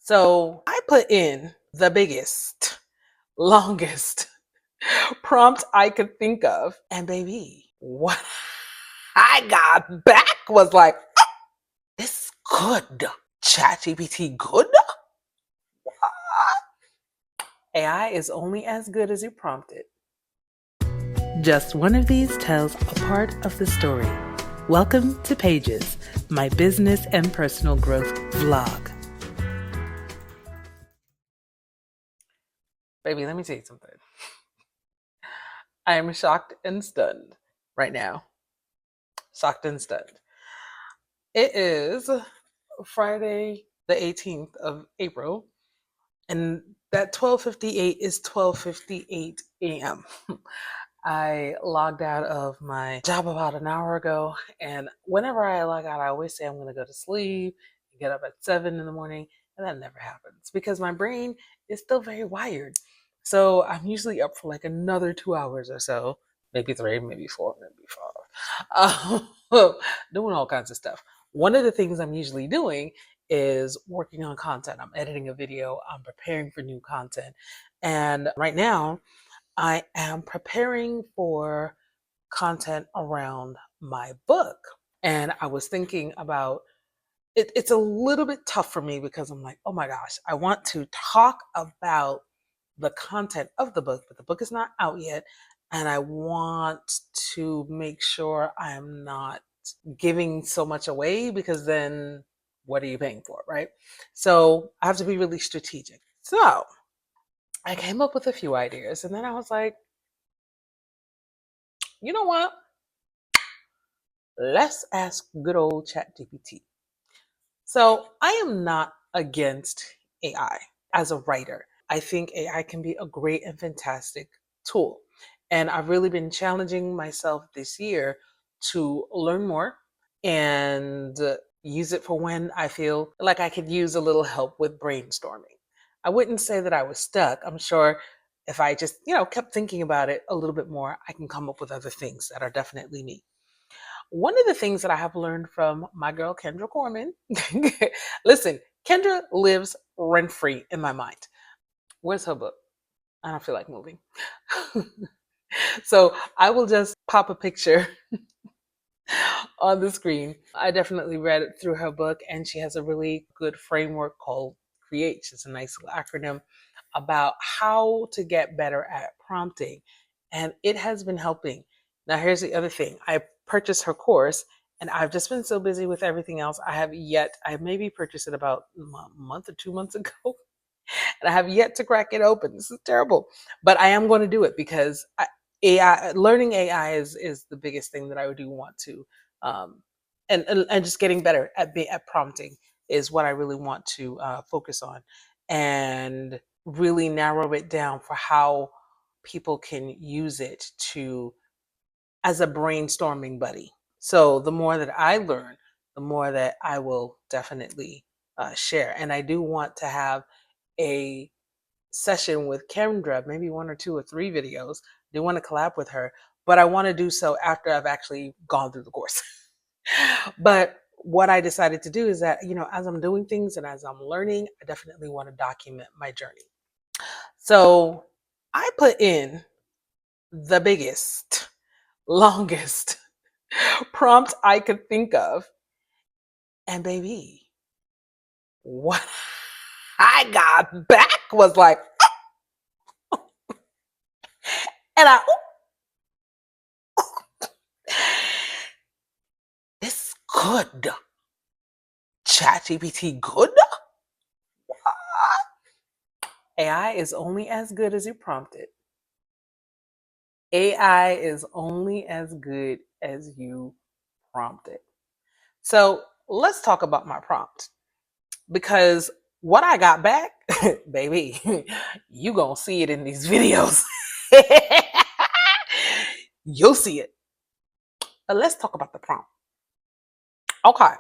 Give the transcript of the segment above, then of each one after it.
So I put in the biggest, longest prompt I could think of. And baby, what I got back was like, this good. ChatGPT good? AI is only as good as you prompt it. Just one of these tells a part of the story. Welcome to Pages, my business and personal growth vlog. Baby, let me tell you something. I am shocked and stunned right now. Shocked and stunned. It is Friday, the 18th of April, and that 12:58 is 12:58 a.m. I logged out of my job about an hour ago, and whenever I log out, I always say I'm going to go to sleep, get up at 7 in the morning, and that never happens because my brain is still very wired. So I'm usually up for like another 2 hours or so, maybe 3, maybe 4, maybe 5, doing all kinds of stuff. One of the things I'm usually doing is working on content. I'm editing a video, I'm preparing for new content. And right now, I am preparing for content around my book. And I was thinking about it's a little bit tough for me because I'm like, oh my gosh, I want to talk about the content of the book, but the book is not out yet. And I want to make sure I'm not giving so much away because then what are you paying for, right? So I have to be really strategic. So I came up with a few ideas and then I was like, you know what? Let's ask good old ChatGPT. So I am not against AI as a writer. I think AI can be a great and fantastic tool. And I've really been challenging myself this year to learn more and use it for when I feel like I could use a little help with brainstorming. I wouldn't say that I was stuck. I'm sure if I just, kept thinking about it a little bit more, I can come up with other things that are definitely neat. One of the things that I have learned from my girl Kendra Corman, listen, Kendra lives rent free in my mind. Where's her book? I don't feel like moving. So I will just pop a picture on the screen. I definitely read it through her book, and she has a really good framework called CREATE. It's a nice little acronym about how to get better at prompting, and it has been helping. Now, here's the other thing. I purchased her course, and I've just been so busy with everything else. I maybe purchased it about a month or 2 months ago, and I have yet to crack it open. This is terrible, but I am going to do it because learning AI is the biggest thing that I do want to, um, and just getting better at prompting is what I really want to focus on, and really narrow it down for how people can use it to as a brainstorming buddy. So the more that I learn, the more that I will definitely share. And I do want to have a session with Kendra, maybe 1 or 2 or 3 videos. I do want to collab with her, but I want to do so after I've actually gone through the course. But what I decided to do is that, as I'm doing things and as I'm learning, I definitely want to document my journey. So I put in the biggest, longest prompt I could think of. And baby, what I got back was like, and this good. ChatGPT good? AI is only as good as you prompt it. AI is only as good as you prompt it. So let's talk about my prompt because what I got back, baby, you gonna see it in these videos. You'll see it. But let's talk about the prompt. Okay.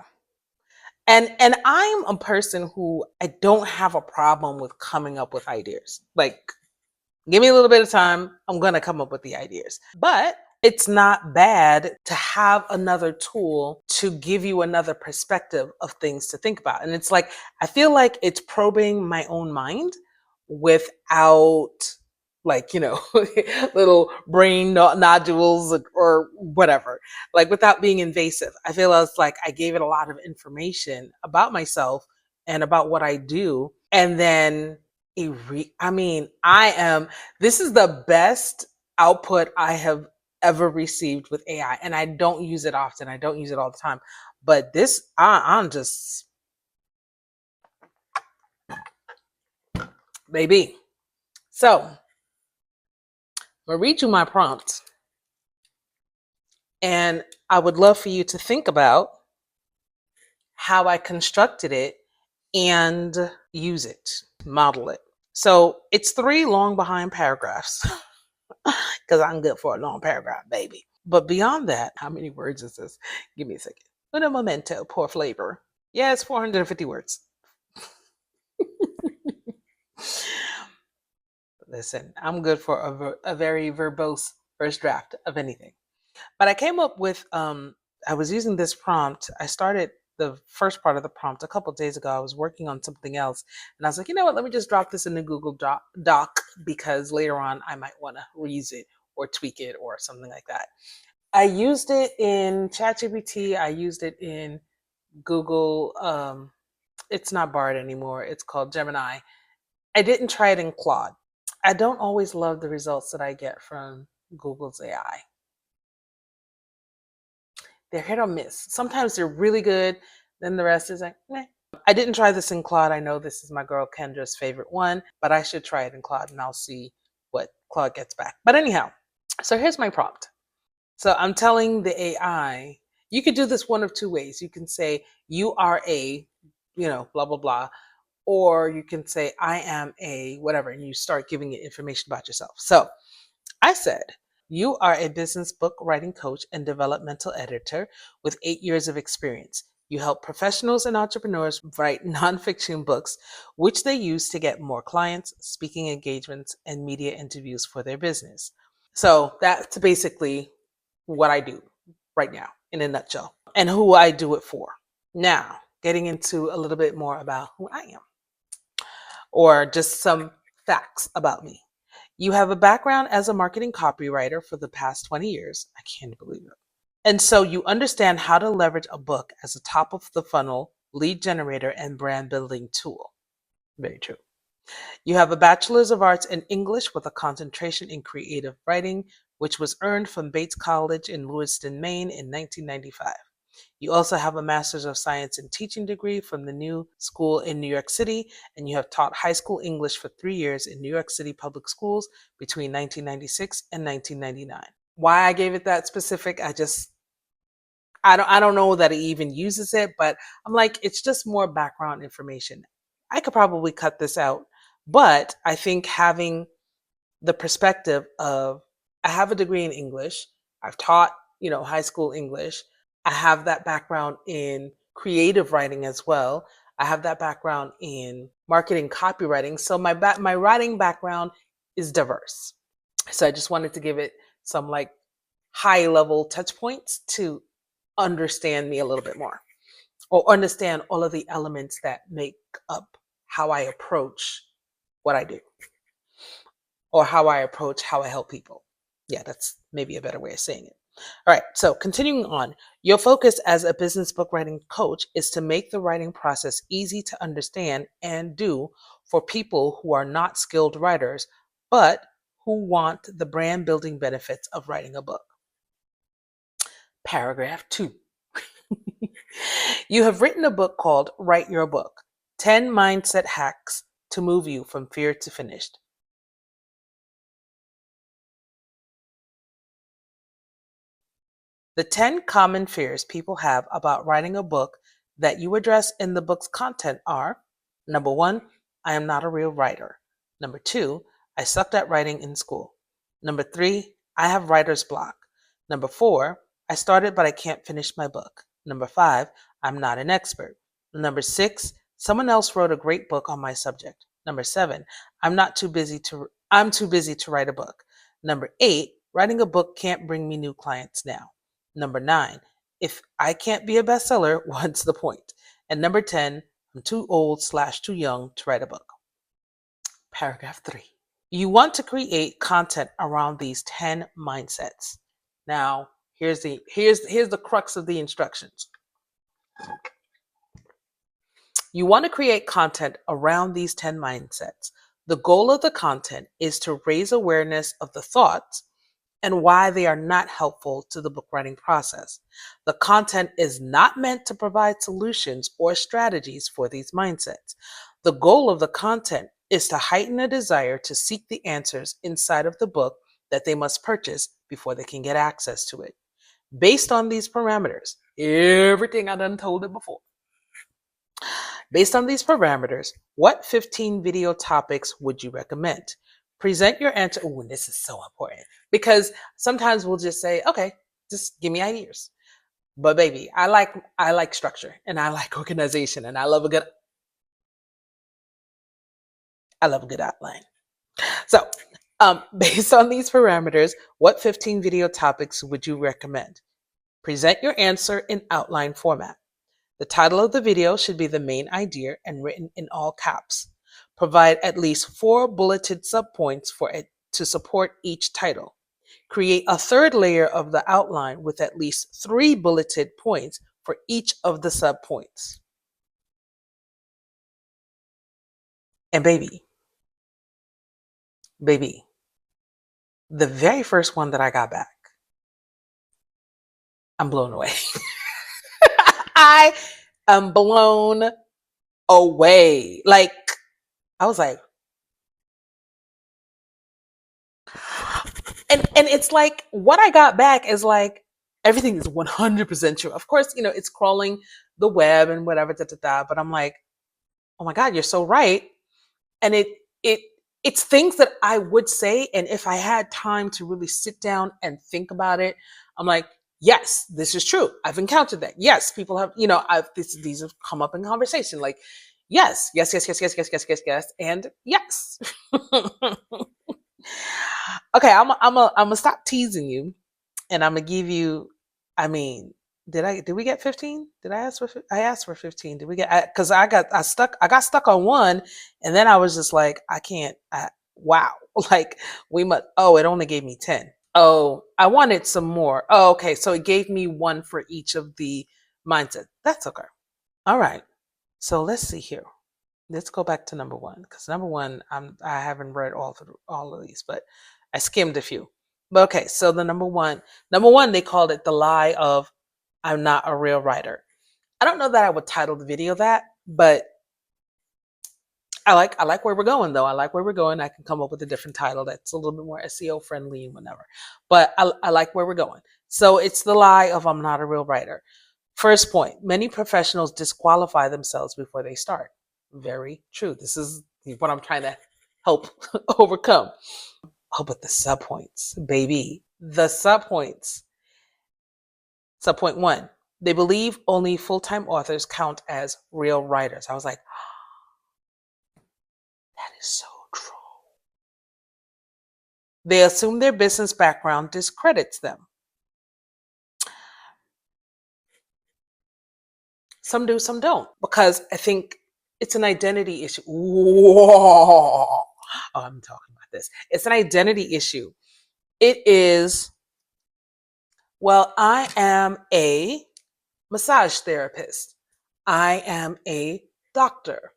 And I'm a person who I don't have a problem with coming up with ideas. Like, give me a little bit of time, I'm gonna come up with the ideas. But it's not bad to have another tool to give you another perspective of things to think about. And it's like, I feel like it's probing my own mind without, like, little brain nodules or whatever, like without being invasive. I feel it's like I gave it a lot of information about myself and about what I do. And then I mean, this is the best output I have ever received with AI. And I don't use it often. I don't use it all the time. But this, I'm just, baby. So I'm gonna read you my prompt. And I would love for you to think about how I constructed it and use it, model it. So it's 3 long behind paragraphs because I'm good for a long paragraph, baby. But beyond that, how many words is this? Give me a second. Un momento, por flavor. Yeah, it's 450 words. Listen, I'm good for a very verbose first draft of anything. But I came up with, I was using this prompt. I started the first part of the prompt a couple of days ago. I was working on something else. And I was like, you know what? Let me just drop this in the Google Doc because later on I might want to reuse it or tweak it or something like that. I used it in ChatGPT. I used it in Google. It's not Bard anymore. It's called Gemini. I didn't try it in Claude. I don't always love the results that I get from Google's AI. They're hit or miss. Sometimes they're really good, then the rest is like, meh. I didn't try this in Claude. I know this is my girl Kendra's favorite one, but I should try it in Claude and I'll see what Claude gets back. But anyhow, so here's my prompt. So I'm telling the AI, you could do this one of 2 ways. You can say, you are a, blah, blah, blah. Or you can say, I am a whatever, and you start giving it information about yourself. So I said, you are a business book writing coach and developmental editor with 8 years of experience. You help professionals and entrepreneurs write nonfiction books, which they use to get more clients, speaking engagements, and media interviews for their business. So that's basically what I do right now in a nutshell and who I do it for. Now, getting into a little bit more about who I am or just some facts about me. You have a background as a marketing copywriter for the past 20 years. I can't believe it. And so you understand how to leverage a book as a top of the funnel lead generator and brand building tool. Very true. You have a bachelor's of arts in English with a concentration in creative writing, which was earned from Bates College in Lewiston, Maine in 1995. You also have a master's of science in teaching degree from the New School in New York City, and you have taught high school English for 3 years in New York City public schools between 1996 and 1999. Why I gave it that specific, I don't know that it even uses it, but I'm like, it's just more background information. I could probably cut this out, but I think having the perspective of, I have a degree in English, I've taught, high school English, I have that background in creative writing as well. I have that background in marketing copywriting. So my writing background is diverse. So I just wanted to give it some like high level touch points to understand me a little bit more or understand all of the elements that make up how I approach what I do or how I approach how I help people. Yeah, that's maybe a better way of saying it. All right, so continuing on, your focus as a business book writing coach is to make the writing process easy to understand and do for people who are not skilled writers, but who want the brand building benefits of writing a book. Paragraph 2. You have written a book called Write Your Book 10 Mindset Hacks to Move You from Fear to Finished. The 10 common fears people have about writing a book that you address in the book's content are: number 1, I am not a real writer. Number 2, I sucked at writing in school. Number 3, I have writer's block. Number 4, I started but I can't finish my book. Number 5, I'm not an expert. Number 6, someone else wrote a great book on my subject. Number 7, I'm too busy to write a book. Number 8, Writing a book can't bring me new clients now. Number 9, if I can't be a bestseller, what's the point? And number 10, I'm too old slash too young to write a book. Paragraph 3. You want to create content around these 10 mindsets. Now, here's the crux of the instructions. You want to create content around these 10 mindsets. The goal of the content is to raise awareness of the thoughts and why they are not helpful to the book writing process. The content is not meant to provide solutions or strategies for these mindsets. The goal of the content is to heighten a desire to seek the answers inside of the book that they must purchase before they can get access to it. Based on these parameters, everything I done told it before. Based on these parameters, what 15 video topics would you recommend? Present your answer. Oh, and this is so important because sometimes we'll just say, okay, just give me ideas. But baby, I like structure and I like organization and I love a good outline. So, based on these parameters, what 15 video topics would you recommend? Present your answer in outline format. The title of the video should be the main idea and written in all caps. Provide at least 4 bulleted subpoints for it to support each title. Create a third layer of the outline with at least 3 bulleted points for each of the subpoints. And baby, the very first one that I got back, I'm blown away. I am blown away. Like, I was like, and it's like what I got back is like everything is 100% true. Of course, it's crawling the web and whatever, but I'm like, oh my God, you're so right. And it it's things that I would say, and if I had time to really sit down and think about it, I'm like, yes, this is true. I've encountered that. Yes, people have, these have come up in conversation. Like, yes, yes, yes, yes, yes, yes, yes, yes, yes, and yes. Okay, I'm gonna stop teasing you, and I'm gonna give you. I mean, did we get 15? Did I ask for? I asked for 15. Did we get? Because I got stuck on one, and then I was just like, I can't. Wow, like we must. Oh, it only gave me 10. Oh, I wanted some more. Oh, okay, so it gave me one for each of the mindset. That's okay. All right. So let's see here. Let's go back to number one because number one, I haven't read all of these, but I skimmed a few. But okay, so the number one, they called it the lie of I'm not a real writer. I don't know that I would title the video that, but I like where we're going though. I like where we're going. I can come up with a different title that's a little bit more SEO friendly and whatever. But I like where we're going. So it's the lie of I'm not a real writer. First point, many professionals disqualify themselves before they start. Very true. This is what I'm trying to help overcome. Oh, but the subpoints, baby. The subpoints. Subpoint 1. They believe only full-time authors count as real writers. I was like, that is so true. They assume their business background discredits them. Some do, some don't, because I think it's an identity issue. Whoa. Oh, I'm talking about this. It's an identity issue. It is, well, I am a massage therapist. I am a doctor.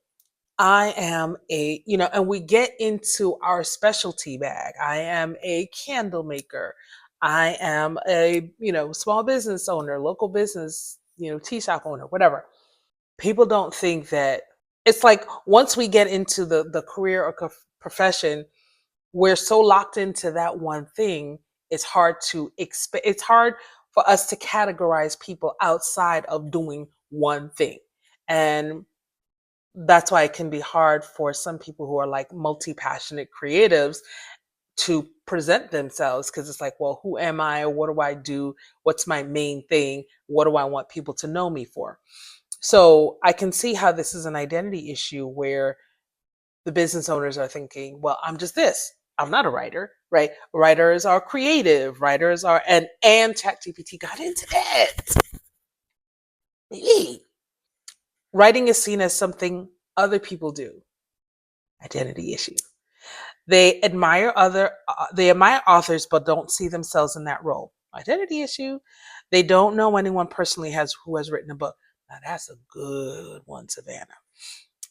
I am and we get into our specialty bag. I am a candle maker. I am a, small business owner, local business, tea shop owner, whatever. People don't think that it's like once we get into the career or profession, we're so locked into that one thing. It's hard to it's hard for us to categorize people outside of doing one thing. And that's why it can be hard for some people who are like multi-passionate creatives to present themselves because it's like, well, who am I? What do I do? What's my main thing? What do I want people to know me for? So I can see how this is an identity issue where the business owners are thinking, well, I'm just this. I'm not a writer, right? Writers are creative. Writers are, and ChatGPT got into that. Maybe. Writing is seen as something other people do. Identity issue. They admire authors but don't see themselves in that role. Identity issue. They don't know anyone personally has who has written a book. Now that's a good one, Savannah.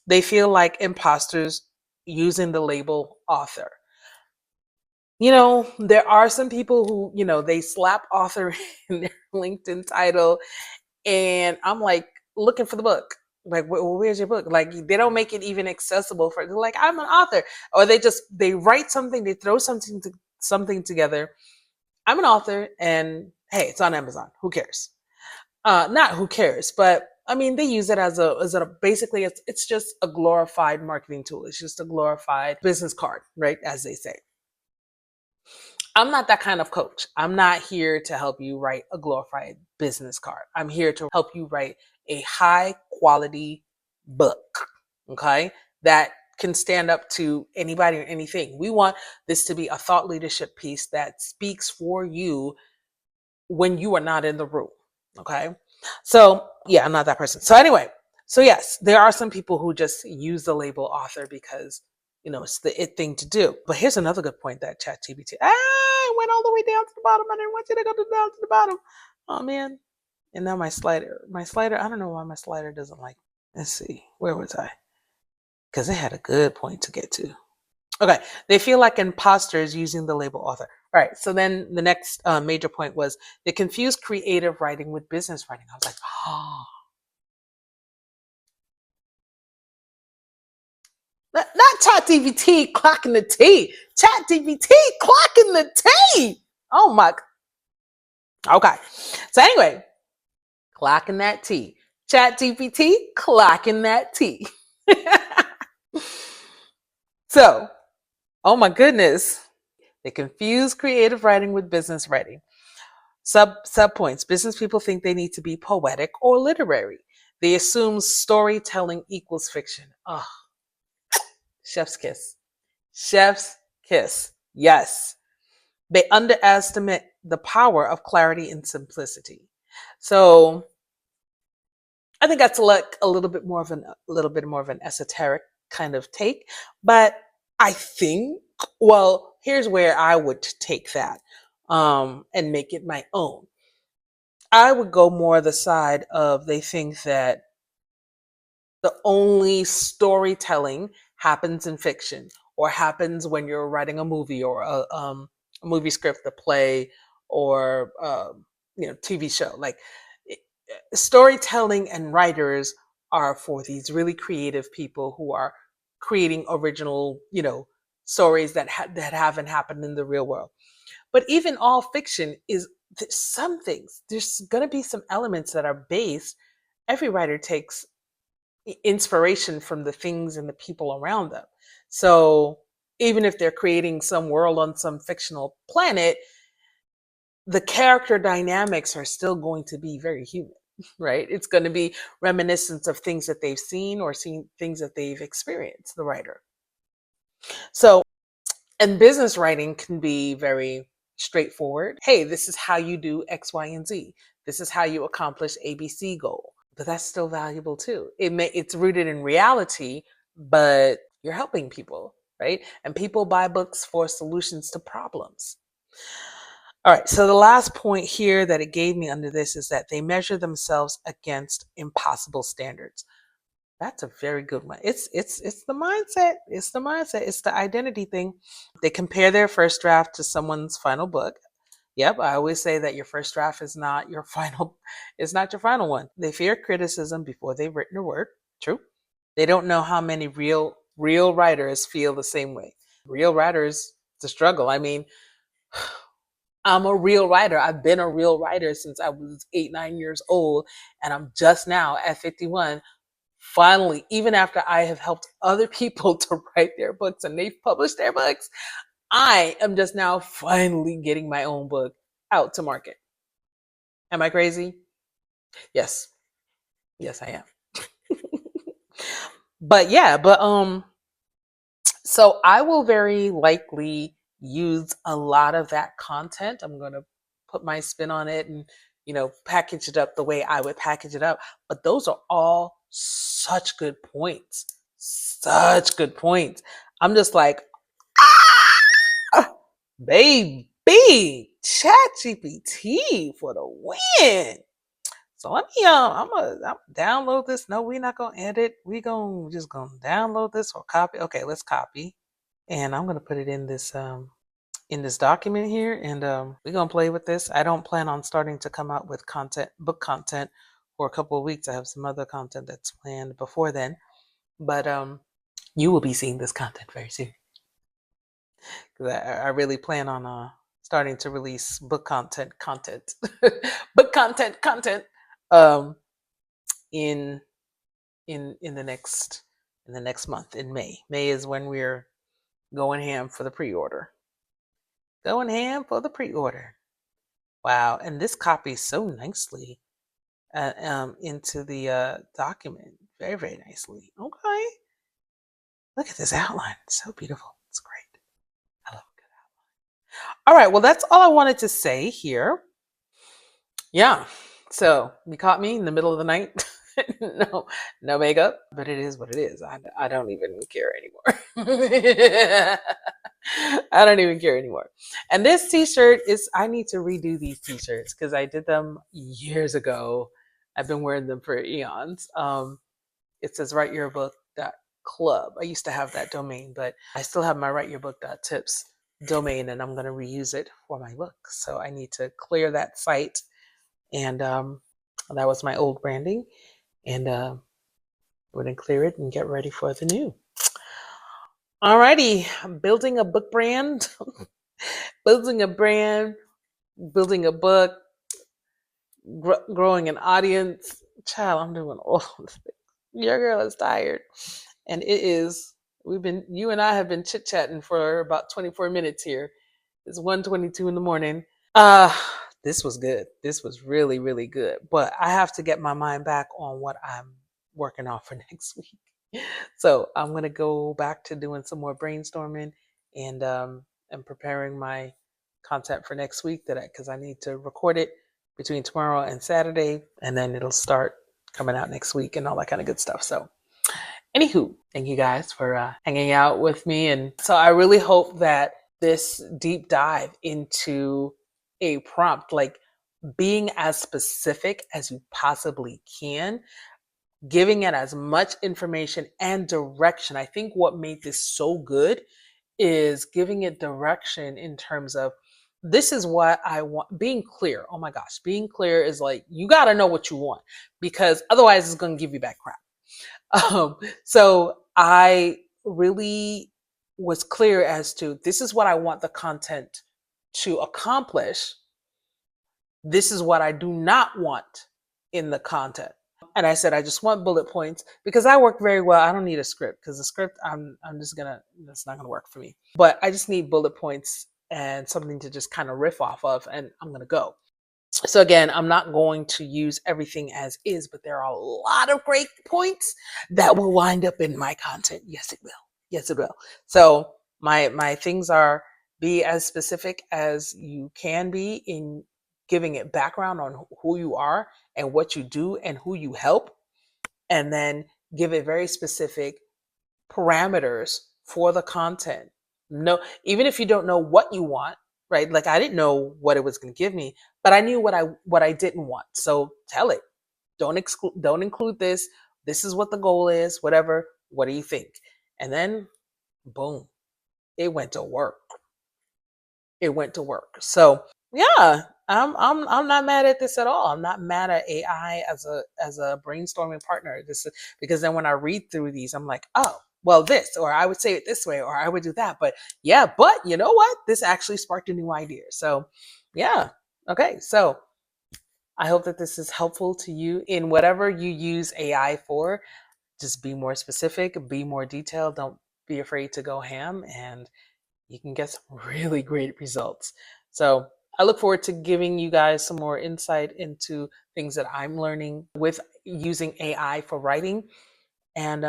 They feel like imposters using the label author. There are some people who, they slap author in their LinkedIn title, and I'm like looking for the book. Like, where's your book? Like, they don't make it even accessible for. They're like, I'm an author, or they write something, they throw something together. I'm an author, and hey, it's on Amazon. Who cares? Not who cares, but I mean, they use it as a basically it's just a glorified marketing tool. It's just a glorified business card, right? As they say. I'm not that kind of coach. I'm not here to help you write a glorified business card. I'm here to help you write a high quality book, okay, that can stand up to anybody or anything. We want this to be a thought leadership piece that speaks for you when you are not in the room, okay? So, yeah, I'm not that person. So, anyway, so yes, there are some people who just use the label author because it's the it thing to do. But here's another good point that ChatGPT. I went all the way down to the bottom. I didn't want you to go down to the bottom. Oh man! And now my slider. I don't know why my slider doesn't like. Let's see, where was I? Because it had a good point to get to. Okay, they feel like imposters using the label author. All right, so then the next major point was they confuse creative writing with business writing. I was like, oh, not ChatGPT clocking the T. ChatGPT clocking the T. Oh my. Okay. So anyway, clocking that T. ChatGPT clocking that T. So, oh my goodness, they confuse creative writing with business writing. Sub points. Business people think they need to be poetic or literary. They assume storytelling equals fiction. Oh, chef's kiss. Chef's kiss. Yes. They underestimate the power of clarity and simplicity. So I think that's like a little bit more of an esoteric kind of take. But I think, well, here's where I would take that and make it my own. I would go more the side of they think that the only storytelling happens in fiction or happens when you're writing a movie or a movie script, a play, or TV show. Like storytelling and writers are for these really creative people who are creating original, stories that haven't happened in the real world. But even all fiction is some things. There's going to be some elements that are based. Every writer takes inspiration from the things and the people around them. So even if they're creating some world on some fictional planet, the character dynamics are still going to be very human, right? It's going to be reminiscent of things that they've seen or seen things that they've experienced, the writer. So, and business writing can be very straightforward. Hey, this is how you do X, Y, and Z. This is how you accomplish ABC goal. But that's still valuable too. It's rooted in reality, but you're helping people, right? And people buy books for solutions to problems. All right. So the last point here that it gave me under this is that they measure themselves against impossible standards. That's a very good one. It's the mindset. It's the mindset. It's the identity thing. They compare their first draft to someone's final book. Yep, I always say that your first draft is not your final. It's not your final one. They fear criticism before they've written a word. True. They don't know how many real writers feel the same way. Real writers, it's a struggle. I mean, I'm a real writer. I've been a real writer since I was 8, 9 years old, and I'm just now at 51. Finally, even after I have helped other people to write their books and they've published their books, I am just now finally getting my own book out to market. Am I crazy? Yes. Yes, I am. But yeah, so I will very likely use a lot of that content. I'm going to put my spin on it and, package it up the way I would package it up. But those are all such good points. Such good points. I'm just like, ah, baby, chat GPT for the win. So let me I'm download this. No, we're not gonna edit. Just gonna download this or copy. Okay, let's copy. And I'm gonna put it in this document here, and we're gonna play with this. I don't plan on starting to come out with book content for a couple of weeks. I have some other content that's planned before then. But you will be seeing this content very soon. Because I really plan on starting to release book content book content um in in the next month in May. May is when we're going ham for the pre-order. Going ham for the pre-order. Wow, and this copies so nicely into the document. Very, very nicely. Okay. Look at this outline. It's so beautiful. It's great. I love it. All right, well, that's all I wanted to say here. Yeah. So you caught me in the middle of the night. No, no makeup, but it is what it is. I don't even care anymore. I don't even care anymore. And this t-shirt is, I need to redo these t-shirts because I did them years ago. I've been wearing them for eons. It says writeyourbook.club. I used to have that domain, but I still have my writeyourbook.tips domain, and I'm going to reuse it for my book. So I need to clear that site. And that was my old branding. And we're going to clear it and get ready for the new. Alrighty, I'm building a book brand, building a brand, building a book, growing an audience. Child, I'm doing all of things. Your girl is tired. And it is, you and I have been chit-chatting for about 24 minutes here. It's 1:22 in the morning. Uh, this was good. This was really, really good. But I have to get my mind back on what I'm working on for next week. So I'm gonna go back to doing some more brainstorming and preparing my content for next week because I need to record it between tomorrow and Saturday, and then it'll start coming out next week and all that kind of good stuff. So anywho, thank you guys for hanging out with me. And so I really hope that this deep dive into a prompt, like being as specific as you possibly can, giving it as much information and direction. I think what made this so good is giving it direction in terms of this is what I want. Being clear. Oh my gosh, being clear is like you got to know what you want because otherwise it's going to give you back crap. So I really was clear as to this is what I want the content to accomplish. This is what I do not want in the content. And I said I just want bullet points because I work very well. I don't need a script because the script I'm just gonna that's not gonna work for me. But I just need bullet points and something to just kind of riff off of, and I'm gonna go. So again, I'm not going to use everything as is, but there are a lot of great points that will wind up in my content. Yes, it will. Yes, it will. So my things are be as specific as you can be in giving it background on who you are and what you do and who you help, and then give it very specific parameters for the content. No, even if you don't know what you want, right? Like I didn't know what it was going to give me, but I knew what I didn't want. So tell it. Don't include this. This is what the goal is, whatever. What do you think? And then boom, it went to work. It went to work. So yeah, I'm not mad at this at all. I'm not mad at AI as a brainstorming partner. This is because then when I read through these, I'm like, oh, well, this, or I would say it this way, or I would do that. But yeah, but you know what? This actually sparked a new idea. So yeah. Okay. So I hope that this is helpful to you in whatever you use AI for. Just be more specific, be more detailed. Don't be afraid to go ham, and you can get some really great results. So I look forward to giving you guys some more insight into things that I'm learning with using AI for writing. And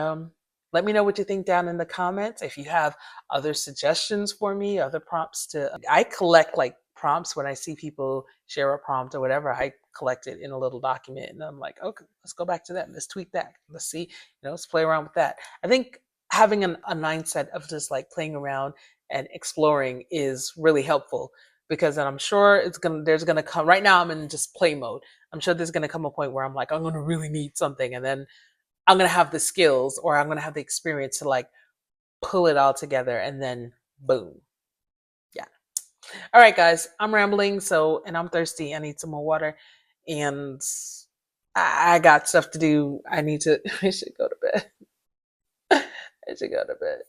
Let me know what you think down in the comments. If you have other suggestions for me, other prompts to, I collect like prompts when I see people share a prompt or whatever. I collect it in a little document and I'm like, okay, let's go back to that. Let's tweak that. Let's see, let's play around with that. I think having a mindset of just like playing around and exploring is really helpful because then I'm sure there's gonna come right now I'm in just play mode. I'm sure there's gonna come a point where I'm like, I'm gonna really need something and then I'm gonna have the skills or I'm gonna have the experience to like pull it all together and then boom. Yeah. All right, guys. I'm rambling, so and I'm thirsty. I need some more water. And I got stuff to do. I need to I should go to bed. I should go to bed.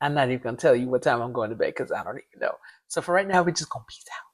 I'm not even gonna tell you what time I'm going to bed because I don't even know. So for right now, we're just gonna peace out.